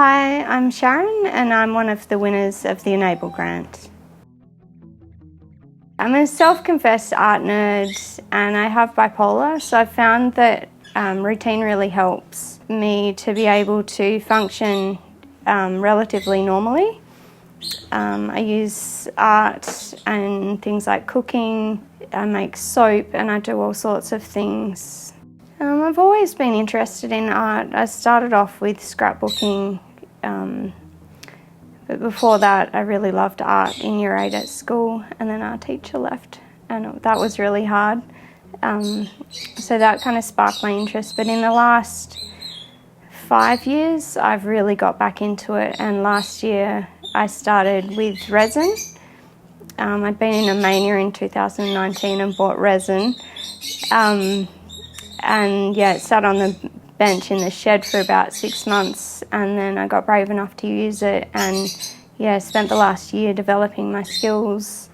Hi, I'm Sharyn and I'm one of the winners of the Enable grant. I'm a self-confessed art nerd and I have bipolar, so I've found that routine really helps me to be able to function relatively normally. I use art and things like cooking, I make soap and I do all sorts of things. I've always been interested in art. I started off with scrapbooking, but before that I really loved art in Year 8 at school, and then our teacher left and that was really hard. So that kind of sparked my interest, but in the last 5 years I've really got back into it, and last year I started with resin. I'd been in a mania in 2019 and bought resin. And yeah, it sat on the bench in the shed for about 6 months, and then I got brave enough to use it, and yeah, spent the last year developing my skills.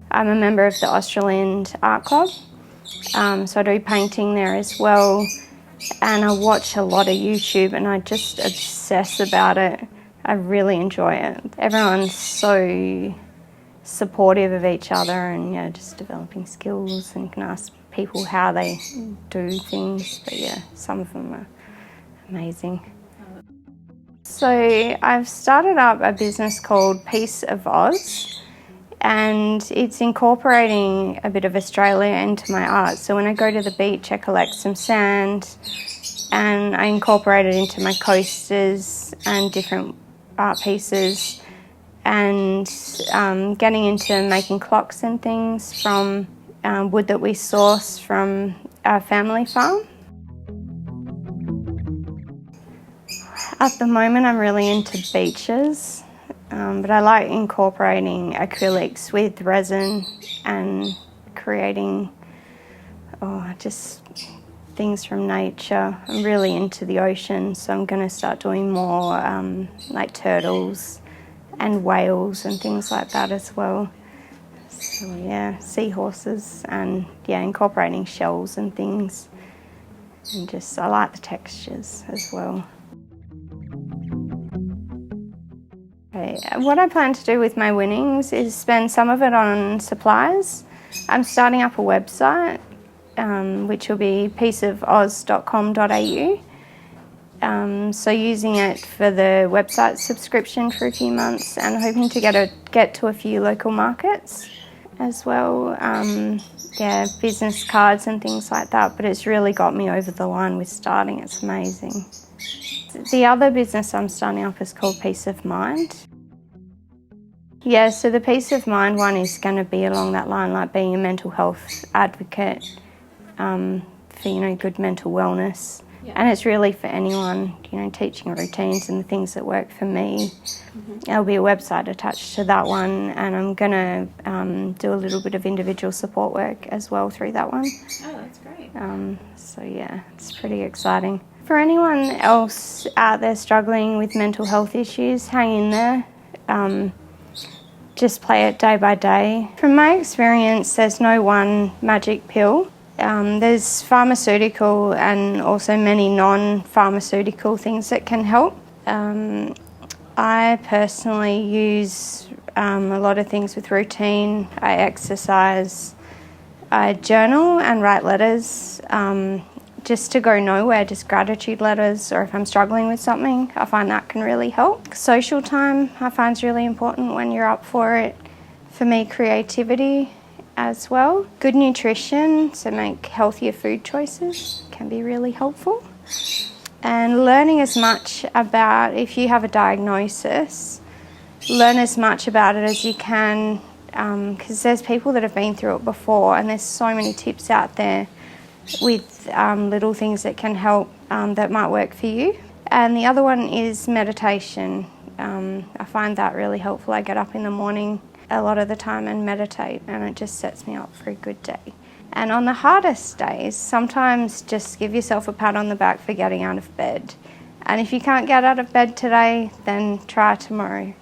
I'm a member of the Australind Art Club, so I do painting there as well, and I watch a lot of YouTube and I just obsess about it. I really enjoy it. Everyone's so supportive of each other, and yeah, just developing skills, and you can ask people how they do things, but yeah, some of them are amazing. So I've started up a business called Piece of Oz, and it's incorporating a bit of Australia into my art. So when I go to the beach I collect some sand and I incorporate it into my coasters and different art pieces, and getting into making clocks and things from wood that we source from our family farm. At the moment I'm really into beaches, but I like incorporating acrylics with resin and creating just things from nature. I'm really into the ocean, so I'm going to start doing more like turtles and whales and things like that as well. So yeah, seahorses, and yeah, incorporating shells and things, and just I like the textures as well. Okay. What I plan to do with my winnings is spend some of it on supplies. I'm starting up a website which will be pieceofoz.com.au. So using it for the website subscription for a few months, and hoping to get to a few local markets as well. Yeah, business cards and things like that, but it's really got me over the line with starting. It's amazing. The other business I'm starting up is called Peace of Mind. Yeah, so the Peace of Mind one is going to be along that line, like being a mental health advocate for, good mental wellness. Yeah. And it's really for anyone, teaching routines and the things that work for me. Mm-hmm. There'll be a website attached to that one, and I'm going to do a little bit of individual support work as well through that one. Oh, that's great. So yeah, it's pretty exciting. For anyone else out there struggling with mental health issues, hang in there. Just play it day by day. From my experience, there's no one magic pill. There's pharmaceutical and also many non-pharmaceutical things that can help. I personally use a lot of things with routine. I exercise, I journal and write letters just to go nowhere, just gratitude letters, or if I'm struggling with something, I find that can really help. Social time I find is really important when you're up for it. For me, creativity as well. Good nutrition, so make healthier food choices, can be really helpful. And learning as much about, if you have a diagnosis, learn as much about it as you can, because there's people that have been through it before, and there's so many tips out there with little things that can help that might work for you. And the other one is meditation. I find that really helpful. I get up in the morning a lot of the time and meditate, and it just sets me up for a good day. And on the hardest days, sometimes just give yourself a pat on the back for getting out of bed. And if you can't get out of bed today, then try tomorrow.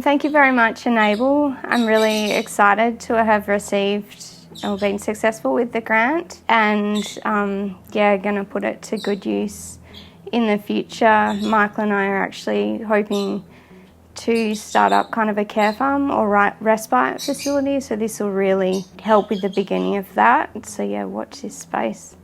Thank you very much, Enable. I'm really excited to have received or been successful with the grant, and yeah, going to put it to good use in the future. Michael and I are actually hoping to start up kind of a care farm or respite facility, so this will really help with the beginning of that. So yeah, watch this space.